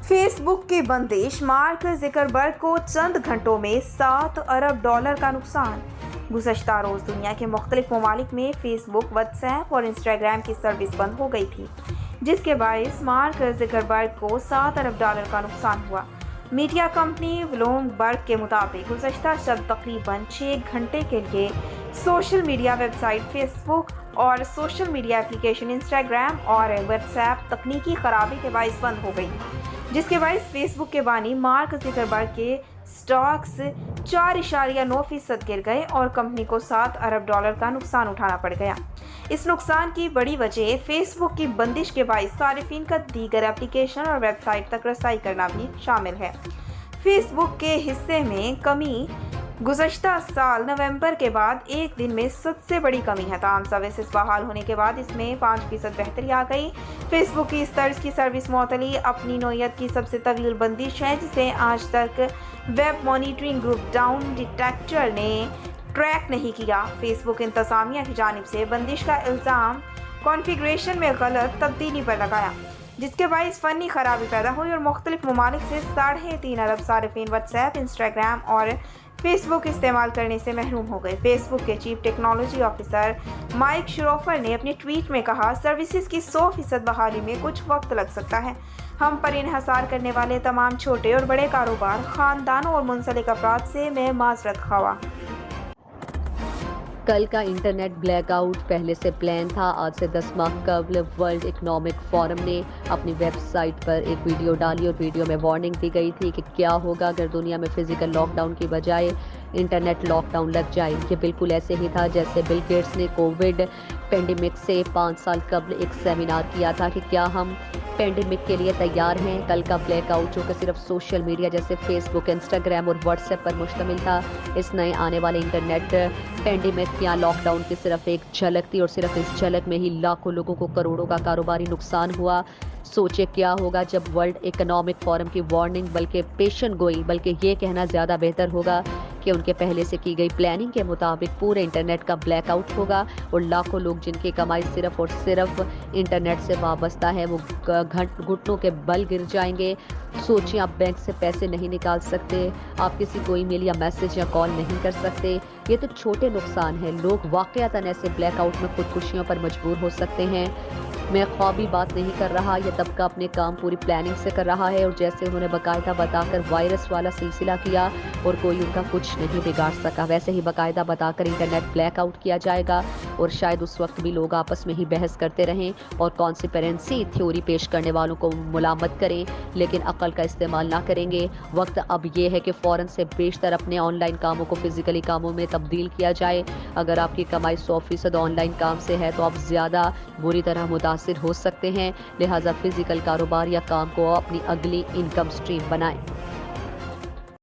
Face book की बंदिश, mark Zuckerberg को चंद घंटों में $7 अरब का नुकसान। गुज़श्ता रोज़ दुनिया के मुख्तलिफ ममालिक में फेसबुक, व्हाट्सएप और इंस्टाग्राम की सर्विस बंद हो गई थी, जिसके बायस मार्क ज़ुकरबर्ग को $7 अरब का नुकसान हुआ। मीडिया कंपनी ब्लूमबर्ग के मुताबिक गुज़श्ता शब तकरीबन 6 घंटे के लिए सोशल मीडिया वेबसाइट फेसबुक और सोशल मीडिया एप्लीकेशन इंस्टाग्राम और व्हाट्सएप तकनीकी खराबी के बायस बंद हो गई, जिसके बायस फेसबुक के बानी मार्क ज़ुकरबर्ग के स्टॉक्स 4.9% गिर गए और कंपनी को $7 अरब का नुकसान उठाना पड़ गया। इस नुकसान की बड़ी वजह फेसबुक की बंदिश के बायस सारिफिन का दीगर एप्लीकेशन और वेबसाइट तक रसाई करना भी शामिल है। फेसबुक के हिस्से में कमी गुज़श्ता साल नवंबर के बाद एक दिन में सबसे बड़ी कमी है। तमाम सर्विसेज बहाल होने के बाद इसमें 5% बेहतरी आ गई। फेसबुक की इस तर्ज की सर्विस मुअत्तली अपनी नौयत की सबसे तवील बंदिश है, जिसे आज तक web monitoring group down detector ने ट्रैक नहीं किया। फेसबुक इंतज़ामिया की जानिब से बंदिश का इल्ज़ाम कॉन्फ़िगरेशन में गलत तब्दीली पर लगाया, जिसके बायस फ़नी खराबी पैदा हुई और मुख्तलिफ ममालिक से 3.5 अरब सारिफिन व्हाट्सएप, इंस्टाग्राम और फेसबुक इस्तेमाल करने से महरूम हो गए। फेसबुक के चीफ टेक्नोलॉजी ऑफिसर माइक श्रोफर ने अपने ट्वीट में कहा, सर्विसेज की 100% बहाली में कुछ वक्त लग सकता है। हम पर इन्हसार करने वाले तमाम छोटे और बड़े कारोबार, ख़ानदानों और मुंसलिक अफराद से मैं माज़रत ख़्वाह। कल का इंटरनेट ब्लैकआउट पहले से प्लान था। आज से 10 माह कबल वर्ल्ड इकोनॉमिक फोरम ने अपनी वेबसाइट पर एक वीडियो डाली और वीडियो में वार्निंग दी गई थी कि क्या होगा अगर दुनिया में फिजिकल लॉकडाउन की बजाय इंटरनेट लॉकडाउन लग जाए। ये बिल्कुल ऐसे ही था जैसे बिल गेट्स ने कोविड पेंडेमिक से 5 साल कबल एक सेमिनार किया था कि क्या हम पेंडेमिक के लिए तैयार हैं। कल का ब्लैकआउट जो कि सिर्फ सोशल मीडिया जैसे फेसबुक, इंस्टाग्राम और व्हाट्सएप पर मुश्तमिल था, इस नए आने वाले इंटरनेट पेंडेमिक या लॉकडाउन की सिर्फ एक झलक थी और सिर्फ इस झलक में ही लाखों लोगों को करोड़ों का कारोबारी नुकसान हुआ। सोचे क्या होगा जब वर्ल्ड इकोनॉमिक फोरम की वार्निंग बल्कि पेशन गोई, बल्कि ये कहना ज़्यादा बेहतर होगा कि उनके पहले से की गई प्लानिंग के मुताबिक पूरे इंटरनेट का ब्लैकआउट होगा और लाखों लोग जिनकी कमाई सिर्फ और सिर्फ इंटरनेट से वाबस्ता है वो घुटनों के बल गिर जाएंगे। सोचिए, आप बैंक से पैसे नहीं निकाल सकते, आप किसी को ईमेल या मैसेज या कॉल नहीं कर सकते। ये तो छोटे नुकसान हैं। लोग वाक़यातन ऐसे ब्लैकआउट में खुदकुशियों पर मजबूर हो सकते हैं। मैं ख्वाबी बात नहीं कर रहा, यह तबका अपने काम पूरी प्लानिंग से कर रहा है और जैसे उन्होंने बाकायदा बताकर वायरस वाला सिलसिला किया और कोई उनका कुछ नहीं बिगाड़ सका, वैसे ही बाकायदा बताकर इंटरनेट ब्लैकआउट किया जाएगा और शायद उस वक्त भी लोग आपस में ही बहस करते रहें और कॉन्स्पिरेंसी थ्योरी पेश करने वालों को मुलामत करें, लेकिन अक्ल का इस्तेमाल ना करेंगे। वक्त अब ये है कि फ़ौरन से बेशतर अपने ऑनलाइन कामों को फिजिकली कामों में तब्दील किया जाए। अगर आपकी कमाई 100% ऑनलाइन काम से है तो आप ज़्यादा बुरी तरह मुतासिर हो सकते हैं, लिहाजा फिजिकल कारोबार या काम को अपनी अगली इनकम स्ट्रीम बनाएं।